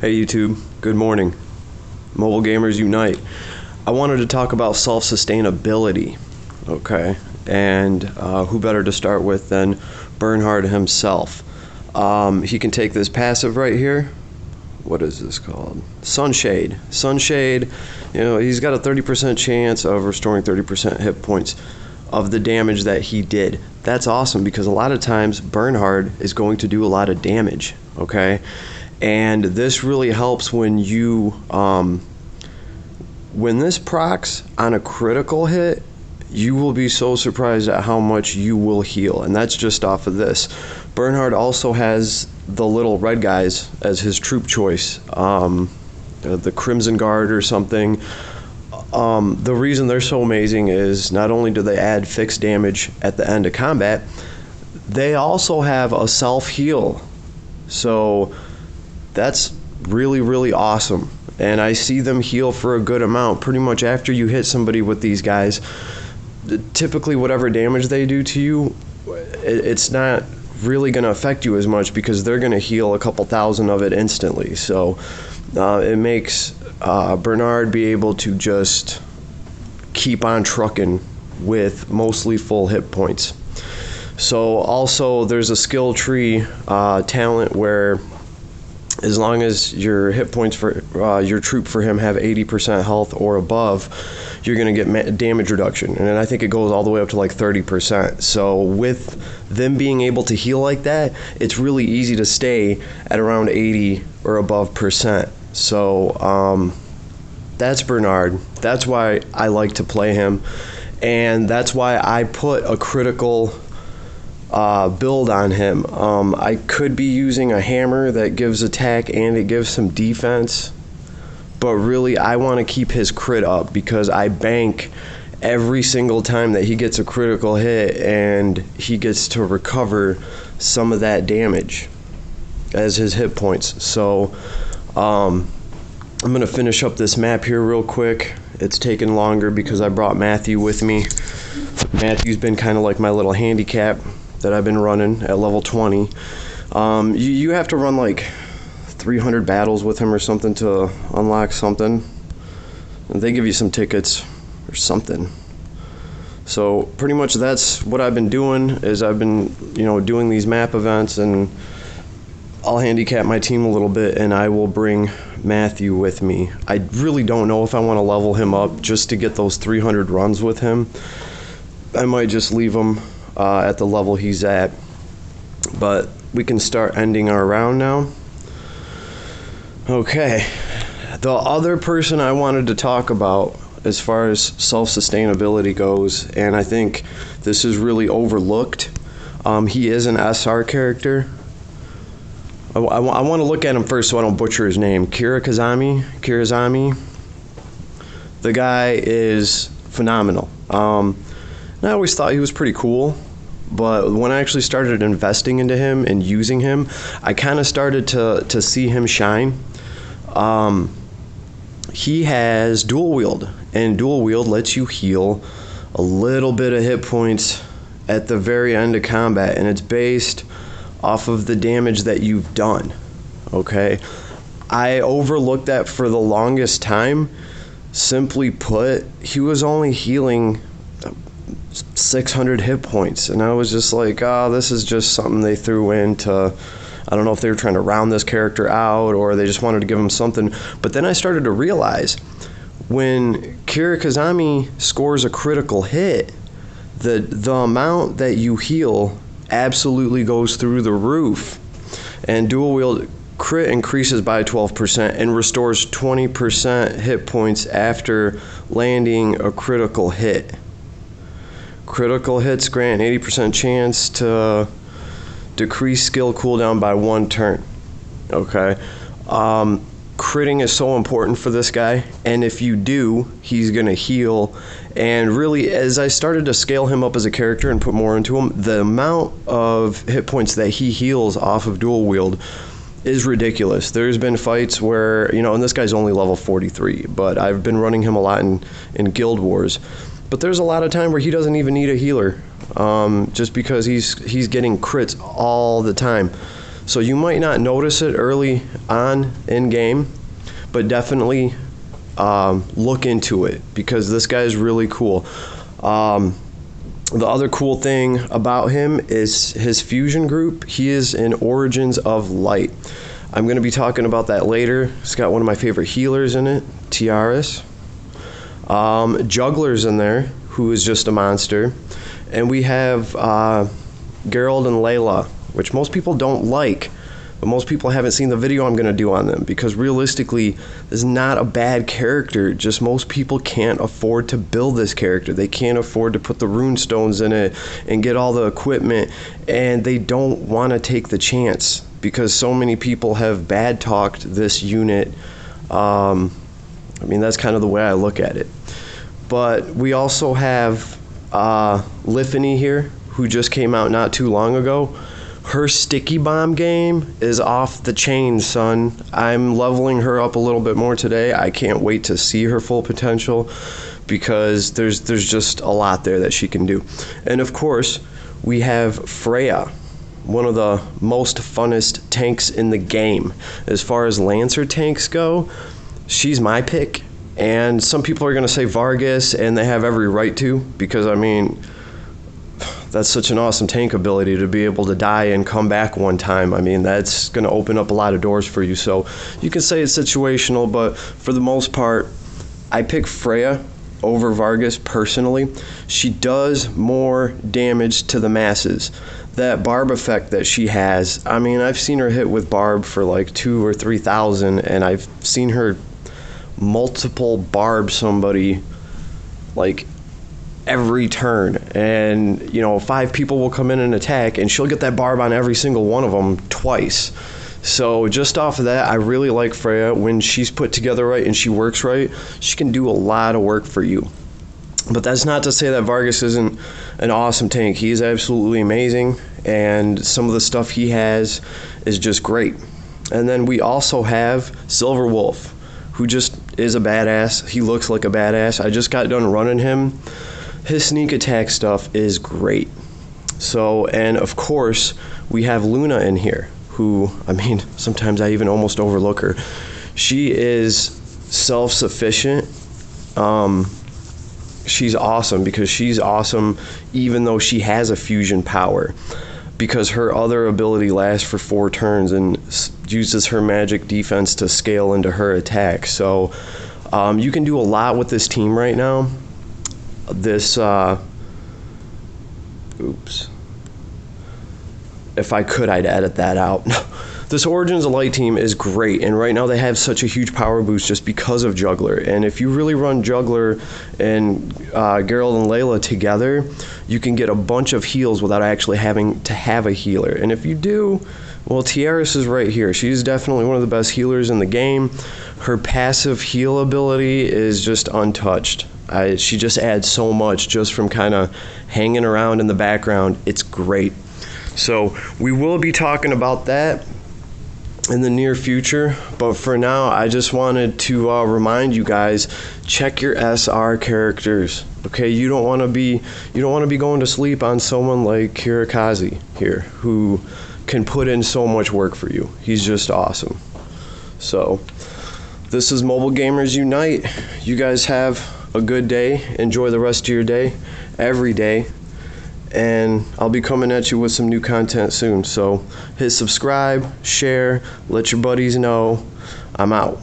Hey YouTube, good morning. Mobile Gamers Unite. I wanted to talk about self-sustainability, okay? And who better to start with than Bernhard himself. He can take this passive right here. What is this called? Sunshade. Sunshade, you know, he's got a 30% chance of restoring 30% hit points of the damage that he did. That's awesome because a lot of times Bernhard is going to do a lot of damage, okay? And this really helps when you when this procs on a critical hit, you will be so surprised at how much you will heal, and that's just off of this. Bernhard also has the little red guys as his troop choice, the Crimson Guard or something. The reason they're so amazing is not only do they add fixed damage at the end of combat, they also have a self-heal. So that's really, really awesome. And I see them heal for a good amount. Pretty much after you hit somebody with these guys, typically whatever damage they do to you, it's not really going to affect you as much because they're going to heal a couple thousand of it instantly. So it makes Bernhard be able to just keep on trucking with mostly full hit points. So also there's a skill tree talent where as long as your hit points for your troop for him have 80% health or above, you're going to get damage reduction. And then I think it goes all the way up to like 30%. So with them being able to heal like that, it's really easy to stay at around 80 or above percent. So that's Bernhard. That's why I like to play him. And that's why I put a critical build on him. I could be using a hammer that gives attack and it gives some defense, but really I want to keep his crit up because I bank every single time that he gets a critical hit and he gets to recover some of that damage as his hit points. So I'm going to finish up this map here real quick. It's taken longer because I brought Matthew with me. Matthew's been kind of like my little handicap that I've been running at level 20. You have to run like 300 battles with him or something to unlock something. And they give you some tickets or something. So pretty much that's what I've been doing is I've been, doing these map events, and I'll handicap my team a little bit and I will bring Matthew with me. I really don't know if I want to level him up just to get those 300 runs with him. I might just leave him at the level he's at, but we can start ending our round now. Okay, the other person I wanted to talk about as far as self-sustainability goes, and I think this is really overlooked, he is an SR character. I want to look at him first so I don't butcher his name. Kirazami. The guy is phenomenal. I always thought he was pretty cool, but when I actually started investing into him and using him, I kind of started to see him shine. He has dual wield, and dual wield lets you heal a little bit of hit points at the very end of combat, and it's based off of the damage that you've done. Okay, I overlooked that for the longest time. Simply put, he was only healing 600 hit points, and I was just like, oh, this is just something they threw in to, I don't know if they were trying to round this character out or they just wanted to give him something. But then I started to realize when Kirazami scores a critical hit, the amount that you heal absolutely goes through the roof, and dual wield crit increases by 12% and restores 20% hit points after landing a critical hit. Critical hits grant 80% chance to decrease skill cooldown by 1 turn. Okay, critting is so important for this guy, and if you do, he's gonna heal. And really, as I started to scale him up as a character and put more into him, the amount of hit points that he heals off of dual wield is ridiculous. There's been fights where, and this guy's only level 43, but I've been running him a lot in Guild Wars. But there's a lot of time where he doesn't even need a healer, just because he's getting crits all the time. So you might not notice it early on in game, but definitely look into it because this guy is really cool. The other cool thing about him is his fusion group. He is in Origins of Light. I'm going to be talking about that later. It's got one of my favorite healers in it, Tiaris. Juggler's in there, who is just a monster. And we have Geralt and Layla, which most people don't like, but most people haven't seen the video I'm going to do on them because realistically, this is not a bad character. Just most people can't afford to build this character. They can't afford to put the rune stones in it and get all the equipment, and they don't want to take the chance because so many people have bad talked this unit. I mean, that's kind of the way I look at it. But we also have Liffany here, who just came out not too long ago. Her sticky bomb game is off the chain, son. I'm leveling her up a little bit more today. I can't wait to see her full potential because there's just a lot there that she can do. And of course, we have Freya, one of the most funnest tanks in the game. As far as Lancer tanks go, she's my pick. And some people are going to say Vargas, and they have every right to, because I mean, that's such an awesome tank ability to be able to die and come back one time. I mean, that's going to open up a lot of doors for you. So you can say it's situational, but for the most part, I pick Freya over Vargas personally. She does more damage to the masses. That barb effect that she has, I mean, I've seen her hit with barb for like 2,000 or 3,000, and I've seen her multiple barb somebody like every turn, and you know, 5 people will come in and attack and she'll get that barb on every single one of them twice. So just off of that, I really like Freya. When she's put together right and she works right, she can do a lot of work for you. But that's not to say that Vargas isn't an awesome tank. He is absolutely amazing, and some of the stuff he has is just great. And then we also have Silver Wolf, who just is a badass. He looks like a badass. I just got done running him. His sneak attack stuff is great. So, and of course, we have Luna in here, who, I mean, sometimes I even almost overlook her. She is self-sufficient. She's awesome because she's awesome even though she has a fusion power, because her other ability lasts for 4 turns and uses her magic defense to scale into her attack. So you can do a lot with this team right now. This oops, if I could, I'd edit that out. This Origins of Light team is great, and right now they have such a huge power boost just because of Juggler. And if you really run Juggler and Geralt and Layla together, you can get a bunch of heals without actually having to have a healer. And if you do, well, Tiaris is right here. She's definitely one of the best healers in the game. Her passive heal ability is just untouched. She just adds so much just from kind of hanging around in the background. It's great. So we will be talking about that in the near future, but for now I just wanted to remind you guys, check your SR characters. Okay, you don't want to be going to sleep on someone like Kirikaze here, who can put in so much work for you. He's just awesome. So this is Mobile Gamers Unite. You guys have a good day. Enjoy the rest of your day, every day. And I'll be coming at you with some new content soon. So hit subscribe, share, let your buddies know. I'm out.